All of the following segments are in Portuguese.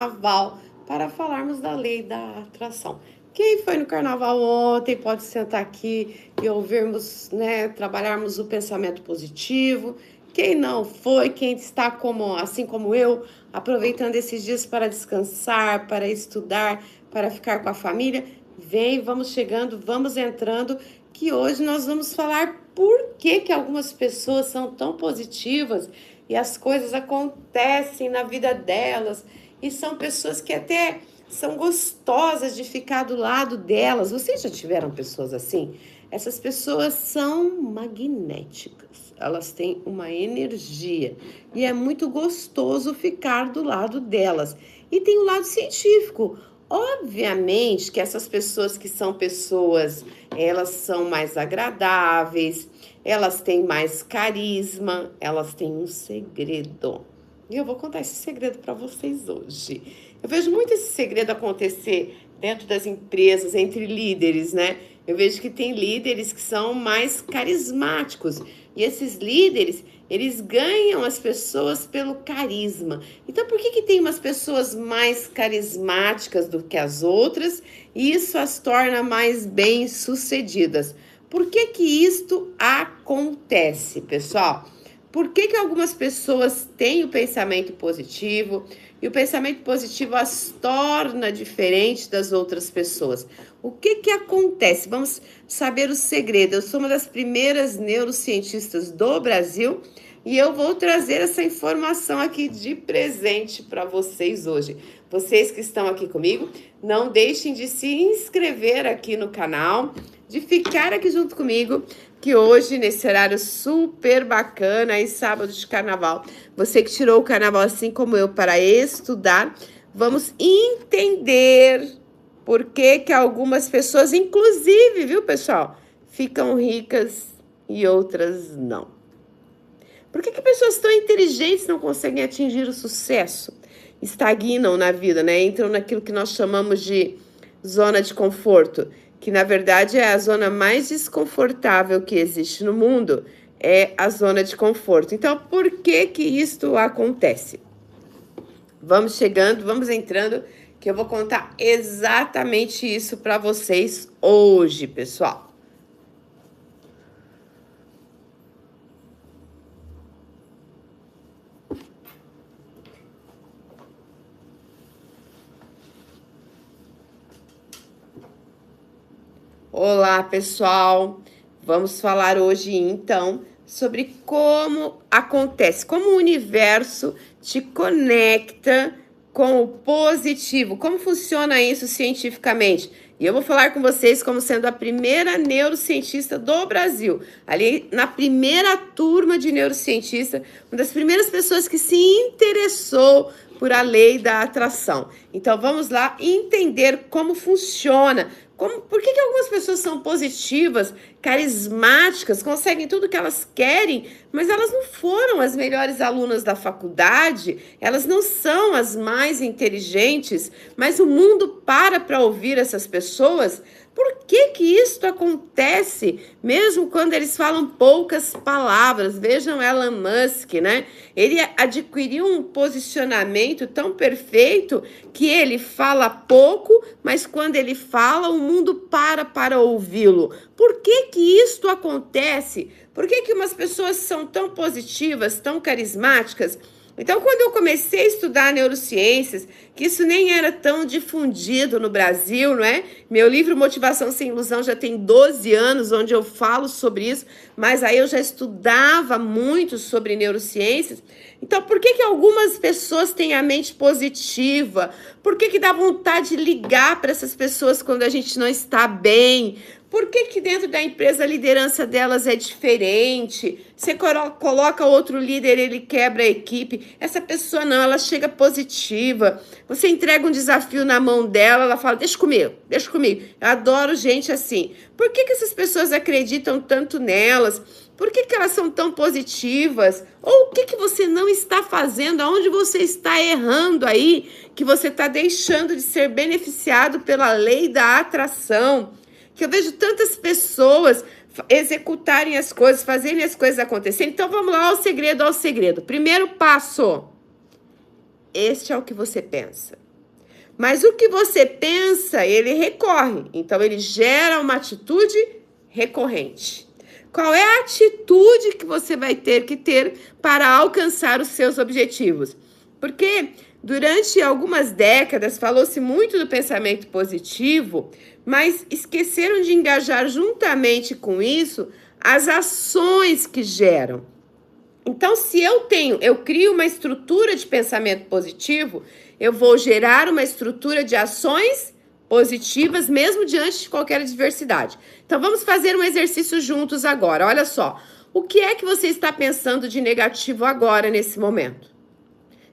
Carnaval para falarmos da lei da atração. Quem foi no carnaval ontem pode sentar aqui e ouvirmos, né, trabalharmos o pensamento positivo. Quem não foi, quem está como, assim como eu, aproveitando esses dias para descansar, para estudar, para ficar com a família, vem, vamos chegando, vamos entrando, que hoje nós vamos falar por que algumas pessoas são tão positivas e as coisas acontecem na vida delas. E são pessoas que até são gostosas de ficar do lado delas. Vocês já tiveram pessoas assim? Essas pessoas são magnéticas. Elas têm uma energia e é muito gostoso ficar do lado delas. E tem o lado científico. Obviamente que essas pessoas que são pessoas, elas são mais agradáveis, elas têm mais carisma, elas têm um segredo. E eu vou contar esse segredo para vocês hoje. Eu vejo muito esse segredo acontecer dentro das empresas, entre líderes, né? Eu vejo que tem líderes que são mais carismáticos. E esses líderes, eles ganham as pessoas pelo carisma. Então, por que tem umas pessoas mais carismáticas do que as outras e isso as torna mais bem-sucedidas? Por que isto acontece, pessoal? Por que algumas pessoas têm o pensamento positivo e o pensamento positivo as torna diferente das outras pessoas? O que acontece? Vamos saber o segredo. Eu sou uma das primeiras neurocientistas do Brasil e eu vou trazer essa informação aqui de presente para vocês hoje. Vocês que estão aqui comigo, não deixem de se inscrever aqui no canal, de ficar aqui junto comigo, que hoje, nesse horário super bacana, aí sábado de carnaval, você que tirou o carnaval assim como eu para estudar, vamos entender por que algumas pessoas, inclusive, viu, pessoal, ficam ricas e outras não. Por que pessoas tão inteligentes não conseguem atingir o sucesso? Estagnam na vida, né? Entram naquilo que nós chamamos de zona de conforto, que na verdade é a zona mais desconfortável que existe no mundo, é a zona de conforto. Então, por que isto acontece? Vamos chegando, vamos entrando, que eu vou contar exatamente isso para vocês hoje, pessoal. Olá, pessoal! Vamos falar hoje, então, sobre como acontece, como o universo te conecta com o positivo, como funciona isso cientificamente. E eu vou falar com vocês como sendo a primeira neurocientista do Brasil, ali na primeira turma de neurocientista, uma das primeiras pessoas que se interessou por a lei da atração. Então, vamos lá entender como funciona. Por que algumas pessoas são positivas, carismáticas, conseguem tudo que elas querem, mas elas não foram as melhores alunas da faculdade, elas não são as mais inteligentes, mas o mundo para ouvir essas pessoas? Por que isso acontece, mesmo quando eles falam poucas palavras? Vejam Elon Musk, né? Ele adquiriu um posicionamento tão perfeito que ele fala pouco, mas quando ele fala, o mundo para ouvi-lo. Por que isto acontece? Por que umas pessoas são tão positivas, tão carismáticas? Então, quando eu comecei a estudar neurociências, que isso nem era tão difundido no Brasil, não é? Meu livro Motivação Sem Ilusão já tem 12 anos, onde eu falo sobre isso, mas aí eu já estudava muito sobre neurociências. Então, por que algumas pessoas têm a mente positiva? Por que dá vontade de ligar para essas pessoas quando a gente não está bem? Por que dentro da empresa a liderança delas é diferente? Você coloca outro líder, ele quebra a equipe. Essa pessoa não, ela chega positiva. Você entrega um desafio na mão dela, ela fala, deixa comigo, deixa comigo. Eu adoro gente assim. Por que essas pessoas acreditam tanto nelas? Por que elas são tão positivas? Ou o que você não está fazendo? Aonde você está errando aí? Que você está deixando de ser beneficiado pela lei da atração? Que eu vejo tantas pessoas executarem as coisas, fazerem as coisas acontecerem. Então, vamos lá ao segredo. Primeiro passo. Este é o que você pensa. Mas o que você pensa, ele recorre. Então, ele gera uma atitude recorrente. Qual é a atitude que você vai ter que ter para alcançar os seus objetivos? Porque durante algumas décadas falou-se muito do pensamento positivo, mas esqueceram de engajar juntamente com isso as ações que geram. Então, se eu crio uma estrutura de pensamento positivo, eu vou gerar uma estrutura de ações positivas, mesmo diante de qualquer adversidade. Então, vamos fazer um exercício juntos agora. Olha só, o que é que você está pensando de negativo agora, nesse momento?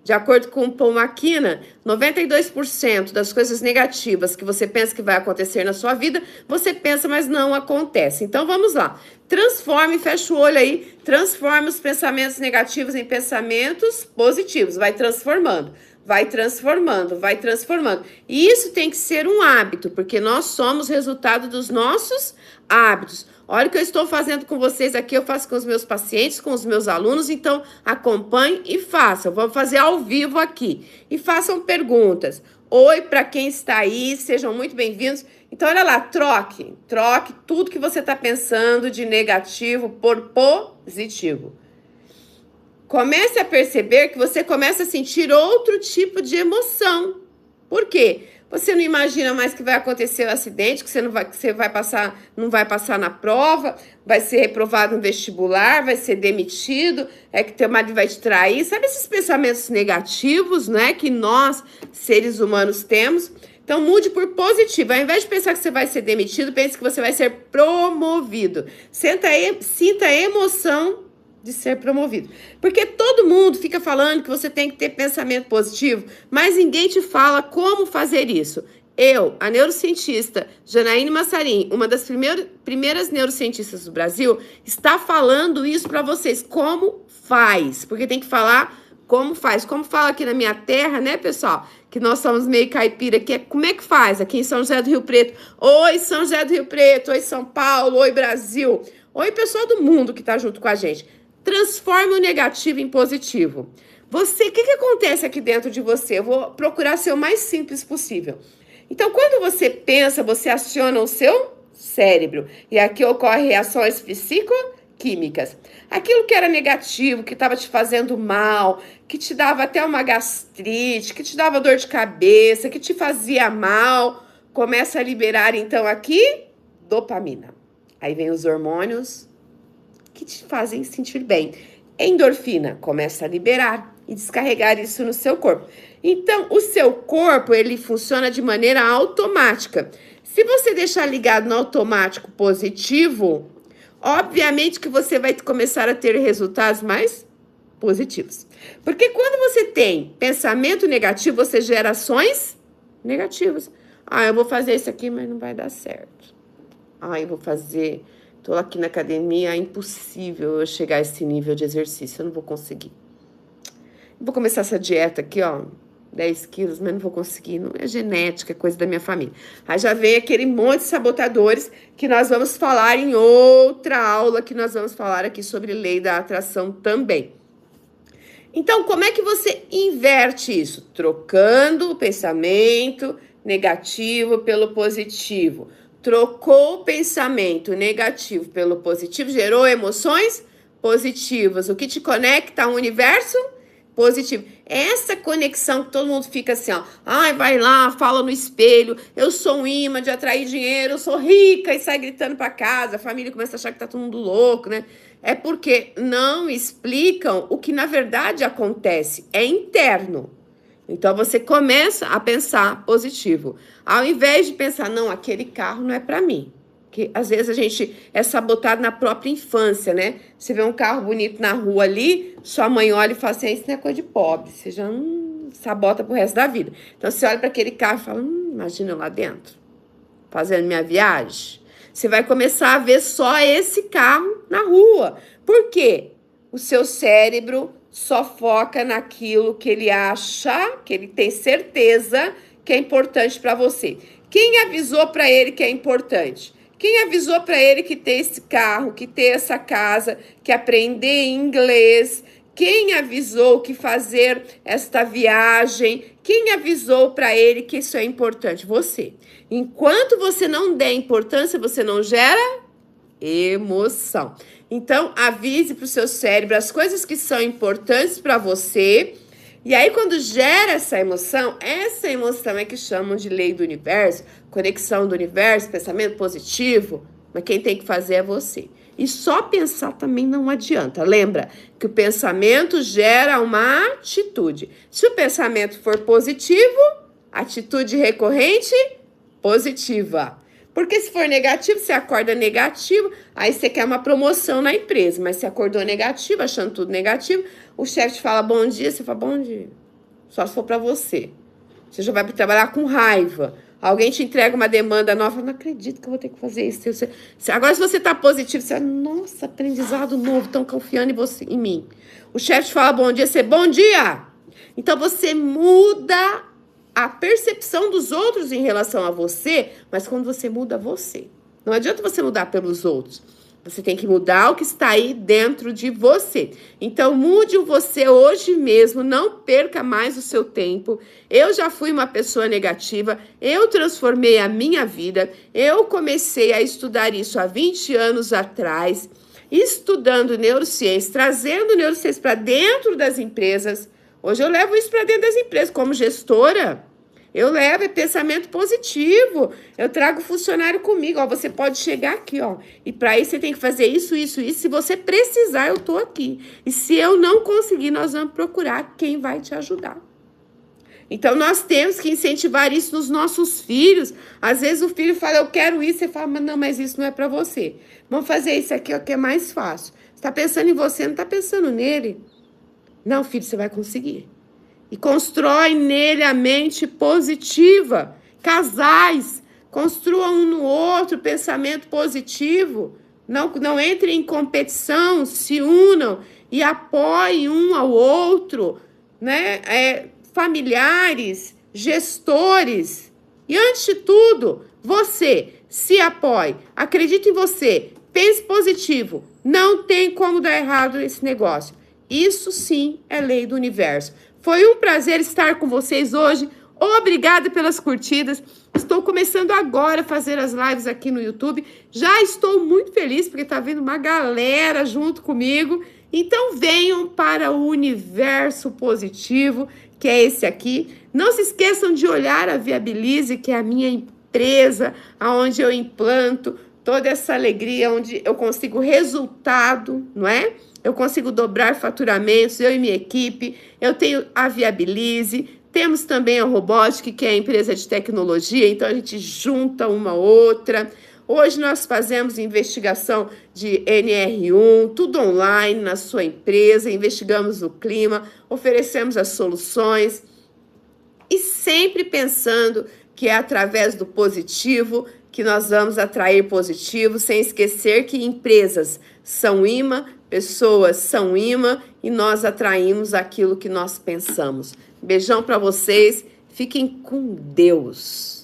De acordo com o Paul McKenna, 92% das coisas negativas que você pensa que vai acontecer na sua vida, você pensa, mas não acontece. Então, vamos lá. Transforme, fecha o olho aí, transforme os pensamentos negativos em pensamentos positivos. Vai transformando, vai transformando, vai transformando. E isso tem que ser um hábito, porque nós somos resultado dos nossos hábitos. Olha o que eu estou fazendo com vocês aqui, eu faço com os meus pacientes, com os meus alunos, então acompanhe e façam. Vamos fazer ao vivo aqui. E façam perguntas. Oi para quem está aí, sejam muito bem-vindos. Então, olha lá, troque tudo que você está pensando de negativo por positivo. Comece a perceber que você começa a sentir outro tipo de emoção. Por quê? Você não imagina mais que vai acontecer um acidente, que você não vai passar na prova, vai ser reprovado no vestibular, vai ser demitido, que teu marido vai te trair. Sabe esses pensamentos negativos, né, que nós, seres humanos, temos? Então, mude por positivo. Ao invés de pensar que você vai ser demitido, pense que você vai ser promovido. Sinta a emoção de ser promovido. Porque todo mundo fica falando que você tem que ter pensamento positivo, mas ninguém te fala como fazer isso. Eu, a neurocientista Janaíne Massarim, uma das primeiras neurocientistas do Brasil, está falando isso para vocês. Como faz? Porque tem que falar como faz. Como fala aqui na minha terra, né, pessoal? Que nós somos meio caipira, que é como é que faz aqui em São José do Rio Preto. Oi, São José do Rio Preto. Oi, São Paulo. Oi, Brasil. Oi, pessoal do mundo que está junto com a gente. Transforme o negativo em positivo. O que acontece aqui dentro de você? Eu vou procurar ser o mais simples possível. Então, quando você pensa, você aciona o seu cérebro. E aqui ocorrem reações psicoquímicas. Aquilo que era negativo, que estava te fazendo mal, que te dava até uma gastrite, que te dava dor de cabeça, que te fazia mal, começa a liberar, então, aqui, dopamina. Aí vem os hormônios que te fazem sentir bem. Endorfina começa a liberar e descarregar isso no seu corpo. Então, o seu corpo, ele funciona de maneira automática. Se você deixar ligado no automático positivo, obviamente que você vai começar a ter resultados mais positivos. Porque quando você tem pensamento negativo, você gera ações negativas. Eu vou fazer isso aqui, mas não vai dar certo. Eu vou fazer... Estou aqui na academia, é impossível eu chegar a esse nível de exercício, eu não vou conseguir. Vou começar essa dieta aqui, 10 quilos, mas não vou conseguir, não é genética, é coisa da minha família. Aí já vem aquele monte de sabotadores que nós vamos falar em outra aula, que nós vamos falar aqui sobre lei da atração também. Então, como é que você inverte isso? Trocando o pensamento negativo pelo positivo. Trocou o pensamento negativo pelo positivo, gerou emoções positivas. O que te conecta ao universo positivo. Essa conexão que todo mundo fica assim, vai lá, fala no espelho, eu sou um imã de atrair dinheiro, eu sou rica, e sai gritando para casa, a família começa a achar que tá todo mundo louco, né? É porque não explicam o que na verdade acontece, é interno. Então, você começa a pensar positivo. Ao invés de pensar, não, aquele carro não é para mim. Que às vezes a gente é sabotado na própria infância, né? Você vê um carro bonito na rua ali, sua mãe olha e fala assim, isso não é coisa de pobre. Você já sabota pro resto da vida. Então, você olha para aquele carro e fala, imagina eu lá dentro, fazendo minha viagem. Você vai começar a ver só esse carro na rua. Por quê? O seu cérebro só foca naquilo que ele acha, que ele tem certeza que é importante para você. Quem avisou para ele que é importante? Quem avisou para ele que ter esse carro, que ter essa casa, que aprender inglês, Quem avisou que fazer esta viagem? Quem avisou para ele que isso é importante? Você. Enquanto você não der importância, você não gera emoção. Então, avise para o seu cérebro as coisas que são importantes para você. E aí, quando gera essa emoção é que chamam de lei do universo, conexão do universo, pensamento positivo. Mas quem tem que fazer é você. E só pensar também não adianta. Lembra que o pensamento gera uma atitude. Se o pensamento for positivo, atitude recorrente, positiva. Porque se for negativo, você acorda negativo, aí você quer uma promoção na empresa, mas você acordou negativo, achando tudo negativo, o chefe te fala bom dia, você fala bom dia. Só se for para você. Você já vai trabalhar com raiva. Alguém te entrega uma demanda nova, não acredito que eu vou ter que fazer isso. Agora, se você está positivo, você fala, nossa, aprendizado novo, estão confiando em você, em mim. O chefe te fala bom dia, você, bom dia! Então, você muda a percepção dos outros em relação a você, mas quando você muda você. Não adianta você mudar pelos outros. Você tem que mudar o que está aí dentro de você. Então, mude o você hoje mesmo, não perca mais o seu tempo. Eu já fui uma pessoa negativa, eu transformei a minha vida, eu comecei a estudar isso há 20 anos atrás, estudando neurociência, trazendo neurociência para dentro das empresas. Hoje eu levo isso para dentro das empresas, como gestora. Eu levo pensamento positivo. Eu trago funcionário comigo. Ó, você pode chegar aqui, ó. E para isso você tem que fazer isso, isso, isso. Se você precisar, eu tô aqui. E se eu não conseguir, nós vamos procurar quem vai te ajudar. Então, nós temos que incentivar isso nos nossos filhos. Às vezes o filho fala, eu quero isso. Você fala, mas não, mas isso não é para você. Vamos fazer isso aqui, ó, que é mais fácil. Você está pensando em você, não está pensando nele. Não, filho, você vai conseguir. E constrói nele a mente positiva. Casais, construam um no outro pensamento positivo. Não entrem em competição, se unam e apoiem um ao outro, né? Familiares, gestores. E antes de tudo, você se apoie. Acredite em você. Pense positivo. Não tem como dar errado nesse negócio. Isso sim é lei do universo. Foi um prazer estar com vocês hoje. Obrigada pelas curtidas. Estou começando agora a fazer as lives aqui no YouTube. Já estou muito feliz porque está vindo uma galera junto comigo. Então venham para o universo positivo, que é esse aqui. Não se esqueçam de olhar a Viabilize, que é a minha empresa, onde eu implanto toda essa alegria, onde eu consigo resultado, não é? Eu consigo dobrar faturamentos, eu e minha equipe. Eu tenho a Viabilize, temos também a Robotic, que é a empresa de tecnologia, então a gente junta uma outra. Hoje nós fazemos investigação de NR1, tudo online na sua empresa, investigamos o clima, oferecemos as soluções e sempre pensando que é através do positivo que nós vamos atrair positivo, sem esquecer que empresas são imã, pessoas são imã e nós atraímos aquilo que nós pensamos. Beijão para vocês, fiquem com Deus.